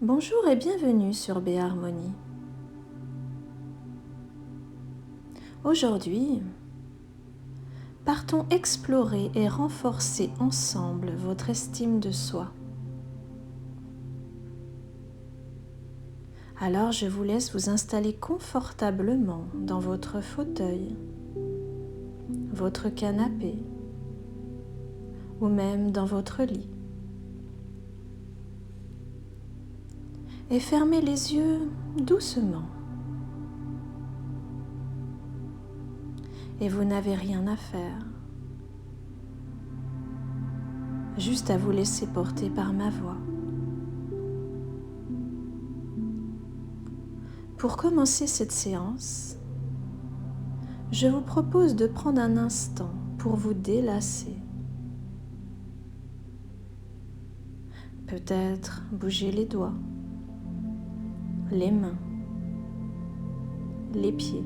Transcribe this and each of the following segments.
Bonjour et bienvenue sur B-Harmonie. Aujourd'hui, partons explorer et renforcer ensemble votre estime de soi. Alors je vous laisse vous installer confortablement dans votre fauteuil, votre canapé ou même dans votre lit. Et fermez les yeux doucement. Et vous n'avez rien à faire, juste à vous laisser porter par ma voix. Pour commencer cette séance, je vous propose de prendre un instant pour vous délasser. Peut-être bouger les doigts, les mains, les pieds.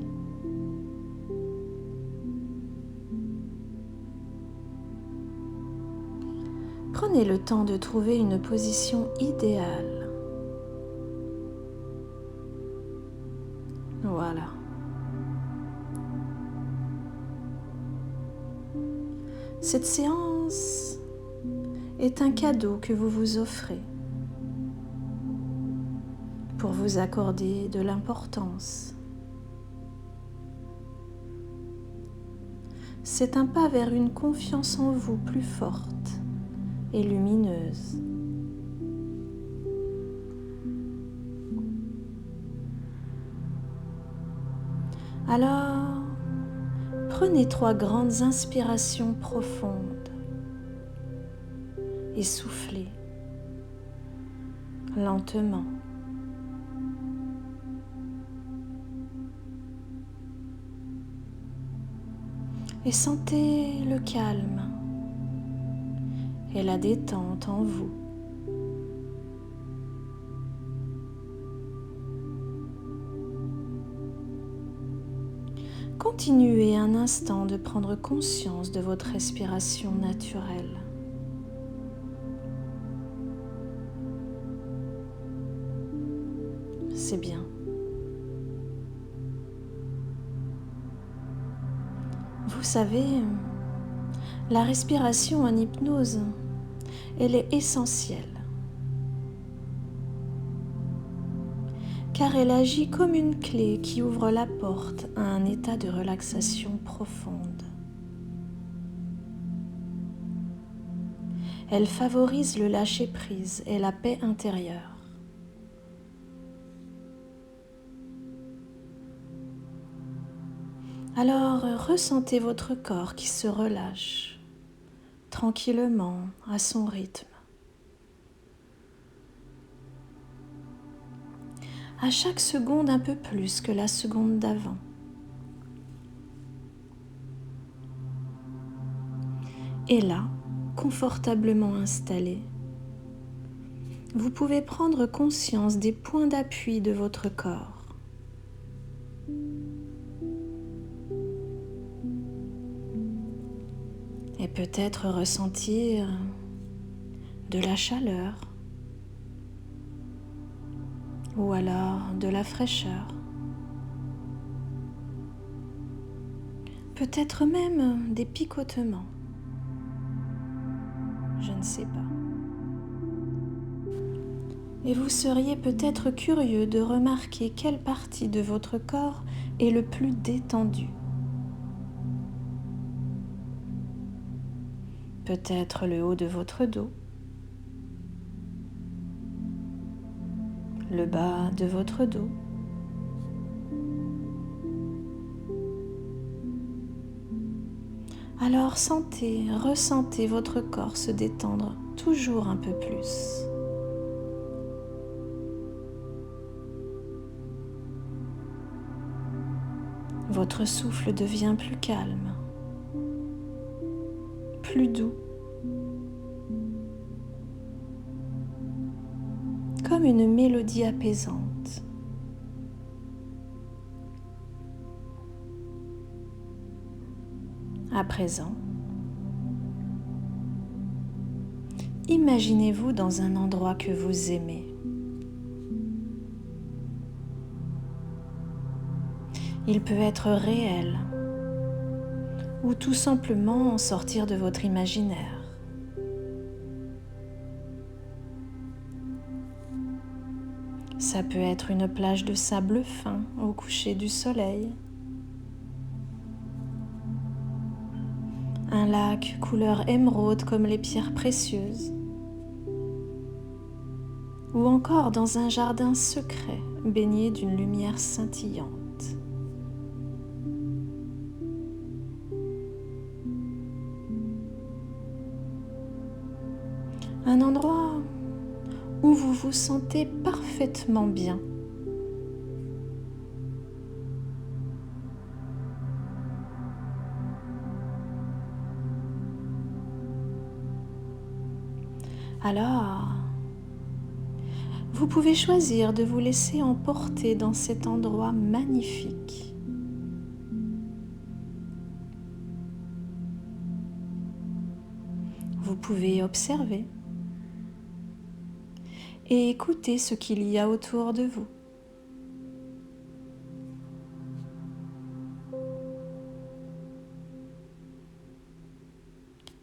Prenez le temps de trouver une position idéale. Voilà. Cette séance est un cadeau que vous vous offrez pour vous accorder de l'importance. C'est un pas vers une confiance en vous plus forte et lumineuse. Alors, prenez 3 grandes inspirations profondes et soufflez lentement. Et sentez le calme et la détente en vous. Continuez un instant de prendre conscience de votre respiration naturelle. C'est bien. Vous savez, la respiration en hypnose, elle est essentielle. Car elle agit comme une clé qui ouvre la porte à un état de relaxation profonde. Elle favorise le lâcher-prise et la paix intérieure. Alors ressentez votre corps qui se relâche tranquillement à son rythme. À chaque seconde un peu plus que la seconde d'avant. Et là, confortablement installé, vous pouvez prendre conscience des points d'appui de votre corps. Et peut-être ressentir de la chaleur ou alors de la fraîcheur. Peut-être même des picotements. Je ne sais pas. Et vous seriez peut-être curieux de remarquer quelle partie de votre corps est le plus détendue. Peut-être le haut de votre dos, le bas de votre dos, alors ressentez votre corps se détendre toujours un peu plus. Votre souffle devient plus calme, plus doux, comme une mélodie apaisante. À présent, imaginez-vous dans un endroit que vous aimez, Il peut être réel ou tout simplement sortir de votre imaginaire. Ça peut être une plage de sable fin au coucher du soleil, un lac couleur émeraude comme les pierres précieuses, ou encore dans un jardin secret baigné d'une lumière scintillante. Un endroit où vous vous sentez parfaitement bien. Alors, vous pouvez choisir de vous laisser emporter dans cet endroit magnifique. Vous pouvez observer et écouter ce qu'il y a autour de vous.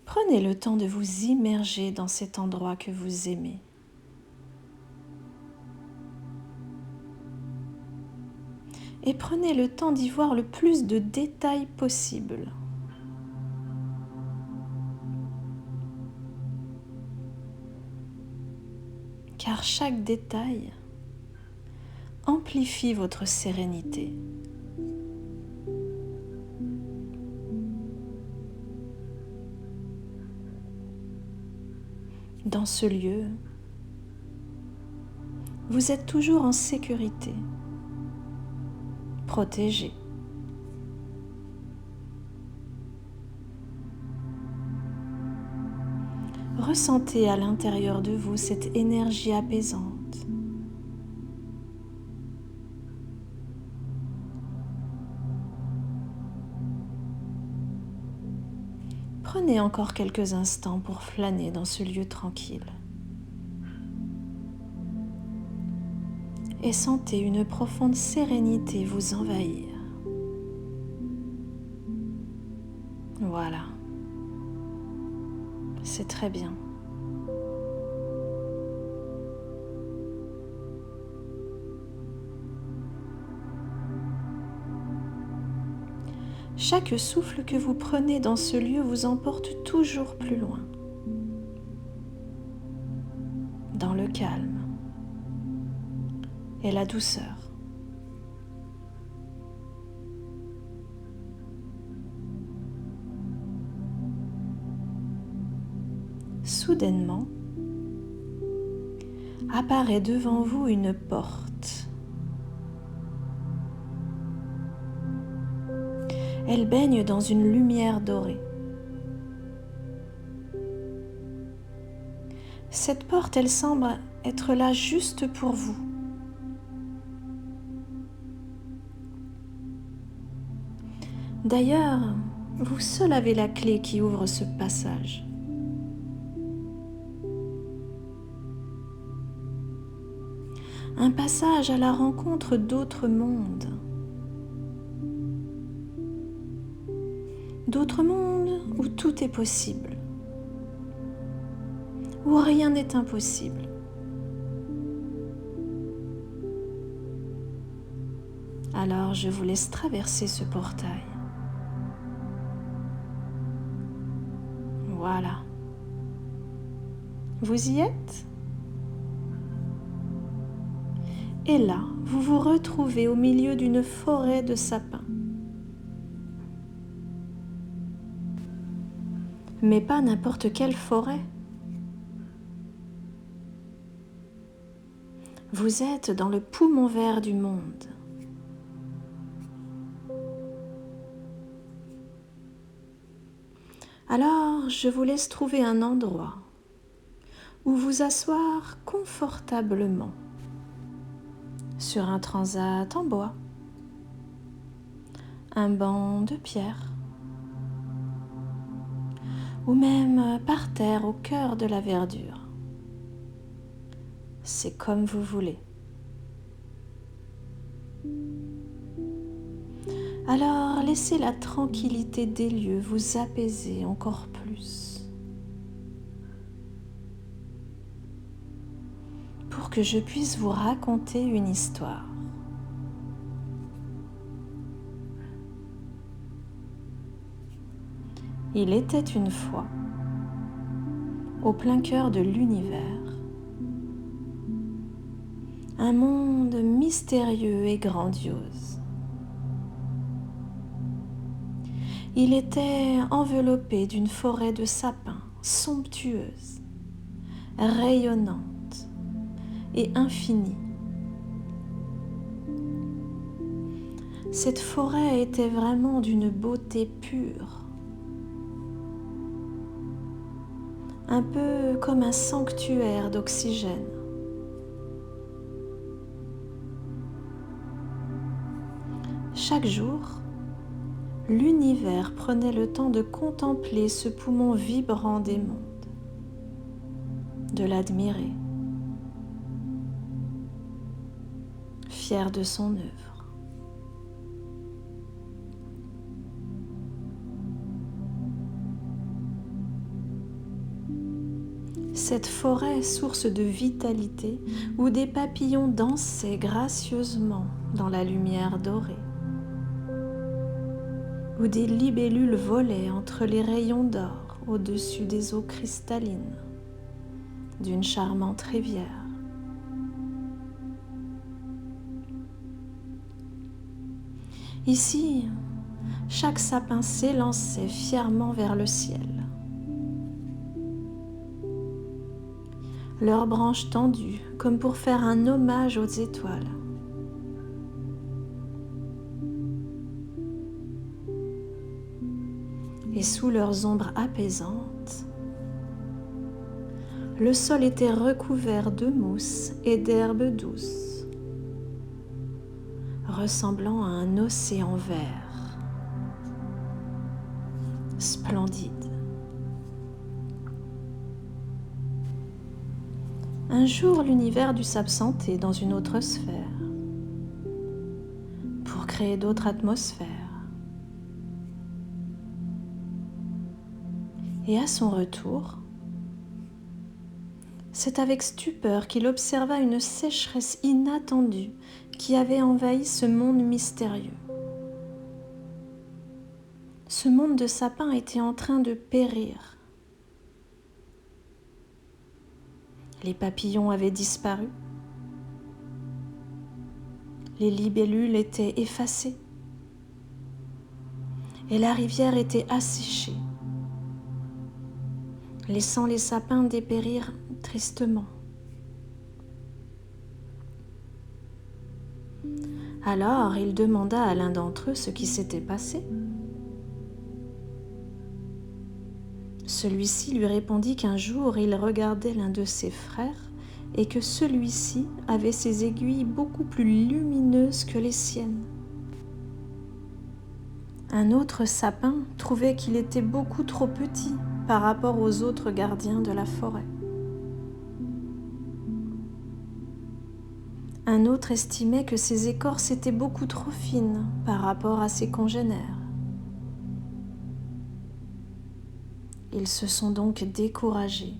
Prenez le temps de vous immerger dans cet endroit que vous aimez. Et prenez le temps d'y voir le plus de détails possible. Car chaque détail amplifie votre sérénité. Dans ce lieu, vous êtes toujours en sécurité, protégé. Ressentez à l'intérieur de vous cette énergie apaisante. Prenez encore quelques instants pour flâner dans ce lieu tranquille. Et sentez une profonde sérénité vous envahir. Voilà. C'est très bien. Chaque souffle que vous prenez dans ce lieu vous emporte toujours plus loin, dans le calme et la douceur. Soudainement, apparaît devant vous une porte. Elle baigne dans une lumière dorée. Cette porte, elle semble être là juste pour vous. D'ailleurs, vous seul avez la clé qui ouvre ce passage. Un passage à la rencontre d'autres mondes. D'autres mondes où tout est possible, où rien n'est impossible. Alors je vous laisse traverser ce portail. Voilà. Vous y êtes ? Et là, vous vous retrouvez au milieu d'une forêt de sapins. Mais pas n'importe quelle forêt. Vous êtes dans le poumon vert du monde. Alors, je vous laisse trouver un endroit où vous asseoir confortablement sur un transat en bois, un banc de pierre, ou même par terre au cœur de la verdure. C'est comme vous voulez. Alors laissez la tranquillité des lieux vous apaiser encore plus pour que je puisse vous raconter une histoire. Il était une fois, au plein cœur de l'univers, un monde mystérieux et grandiose. Il était enveloppé d'une forêt de sapins somptueuse, rayonnante et infinie. Cette forêt était vraiment d'une beauté pure, un peu comme un sanctuaire d'oxygène. Chaque jour, l'univers prenait le temps de contempler ce poumon vibrant des mondes, de l'admirer, fier de son œuvre. Cette forêt, source de vitalité, où des papillons dansaient gracieusement dans la lumière dorée, où des libellules volaient entre les rayons d'or au-dessus des eaux cristallines d'une charmante rivière. Ici, chaque sapin s'élançait fièrement vers le ciel. Leurs branches tendues comme pour faire un hommage aux étoiles. Et sous leurs ombres apaisantes, le sol était recouvert de mousse et d'herbes douces, ressemblant à un océan vert, splendide. Un jour, l'univers dut s'absenter dans une autre sphère pour créer d'autres atmosphères. Et à son retour, c'est avec stupeur qu'il observa une sécheresse inattendue qui avait envahi ce monde mystérieux. Ce monde de sapins était en train de périr. Les papillons avaient disparu. Les libellules étaient effacées. Et la rivière était asséchée, laissant les sapins dépérir tristement. Alors il demanda à l'un d'entre eux ce qui s'était passé. Celui-ci lui répondit qu'un jour il regardait l'un de ses frères et que celui-ci avait ses aiguilles beaucoup plus lumineuses que les siennes. Un autre sapin trouvait qu'il était beaucoup trop petit par rapport aux autres gardiens de la forêt. Un autre estimait que ses écorces étaient beaucoup trop fines par rapport à ses congénères. Ils se sont donc découragés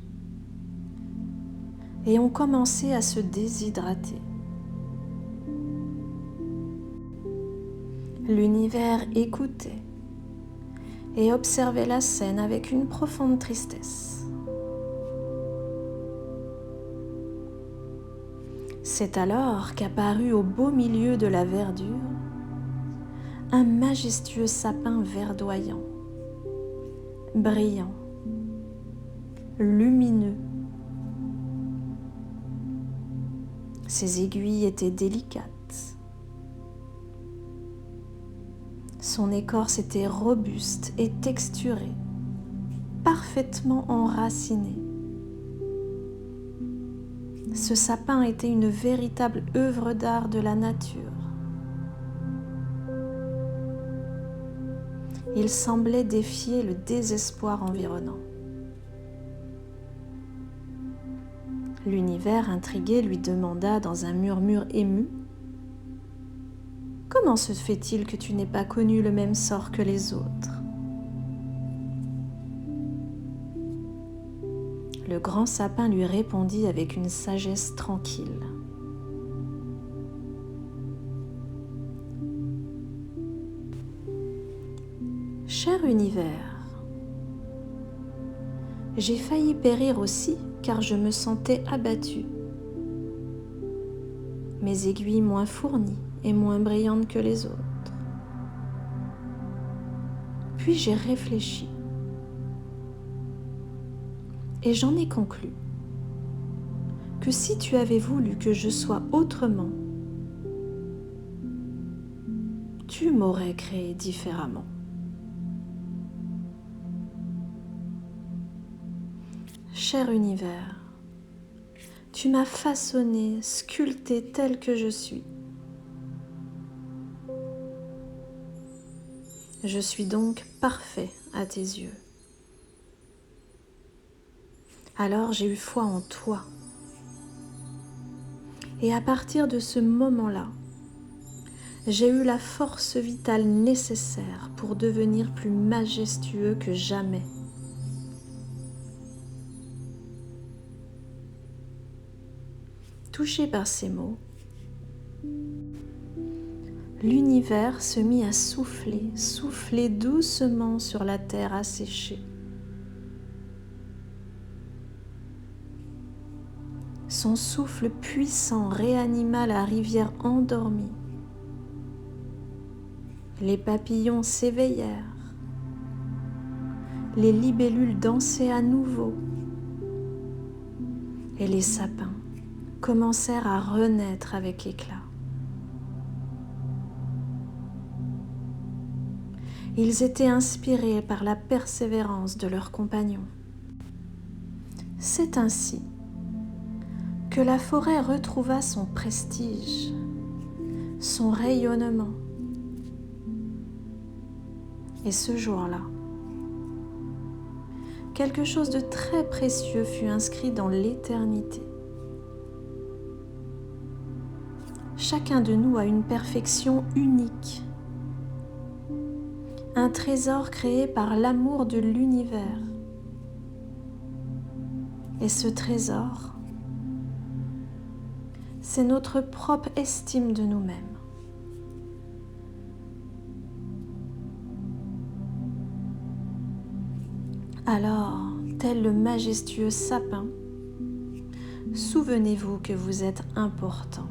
et ont commencé à se déshydrater. L'univers écoutait et observait la scène avec une profonde tristesse. C'est alors qu'apparut au beau milieu de la verdure un majestueux sapin verdoyant, brillant, lumineux. Ses aiguilles étaient délicates. Son écorce était robuste et texturée, parfaitement enracinée. Ce sapin était une véritable œuvre d'art de la nature. Il semblait défier le désespoir environnant. L'univers intrigué lui demanda dans un murmure ému: Comment se fait-il que tu n'aies pas connu le même sort que les autres ? Le grand sapin lui répondit avec une sagesse tranquille. Cher univers, j'ai failli périr aussi car je me sentais abattue. Mes aiguilles moins fournies et moins brillantes que les autres. Puis j'ai réfléchi et j'en ai conclu que si tu avais voulu que je sois autrement, tu m'aurais créé différemment. Cher univers, tu m'as façonné, sculpté tel que je suis. Je suis donc parfait à tes yeux. Alors j'ai eu foi en toi. Et à partir de ce moment-là, j'ai eu la force vitale nécessaire pour devenir plus majestueux que jamais. Touché par ces mots, l'univers se mit à souffler doucement sur la terre asséchée. Son souffle puissant réanima la rivière endormie. Les papillons s'éveillèrent. Les libellules dansaient à nouveau. Et les sapins commencèrent à renaître avec éclat. Ils étaient inspirés par la persévérance de leurs compagnons. C'est ainsi que la forêt retrouva son prestige, son rayonnement. Et ce jour-là, quelque chose de très précieux fut inscrit dans l'éternité. Chacun de nous a une perfection unique, un trésor créé par l'amour de l'univers. Et ce trésor, c'est notre propre estime de nous-mêmes. Alors, tel le majestueux sapin, souvenez-vous que vous êtes important.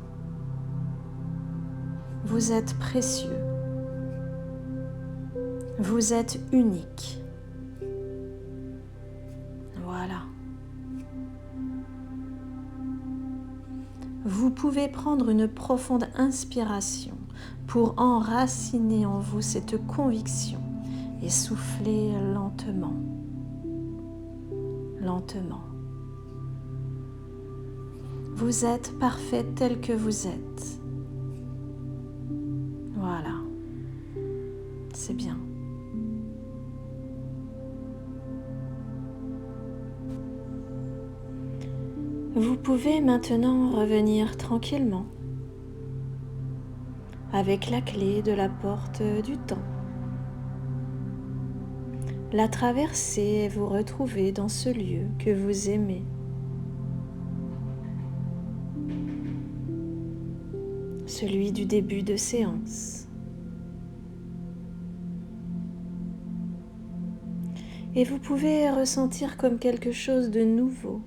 Vous êtes précieux. Vous êtes unique. Voilà. Vous pouvez prendre une profonde inspiration pour enraciner en vous cette conviction et souffler lentement. Lentement. Vous êtes parfait tel que vous êtes. Voilà. C'est bien. Vous pouvez maintenant revenir tranquillement avec la clé de la porte du temps. La traverser et vous retrouver dans ce lieu que vous aimez. Celui du début de séance. Et vous pouvez ressentir comme quelque chose de nouveau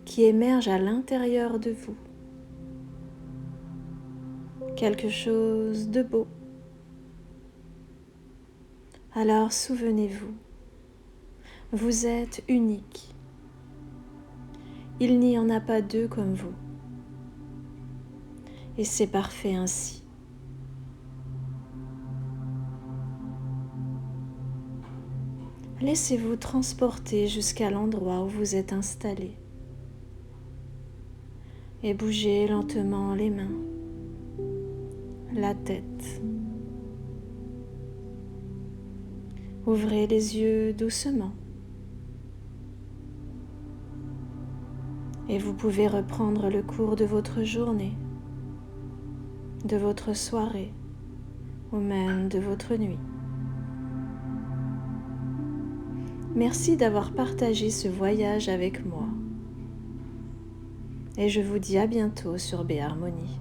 qui émerge à l'intérieur de vous. Quelque chose de beau. Alors souvenez-vous, vous êtes unique. Il n'y en a pas deux comme vous. Et c'est parfait ainsi. Laissez-vous transporter jusqu'à l'endroit où vous êtes installé. Et bougez lentement les mains, la tête. Ouvrez les yeux doucement. Et vous pouvez reprendre le cours de votre journée. de votre soirée ou même de votre nuit. Merci d'avoir partagé ce voyage avec moi et je vous dis à bientôt sur Béharmonie.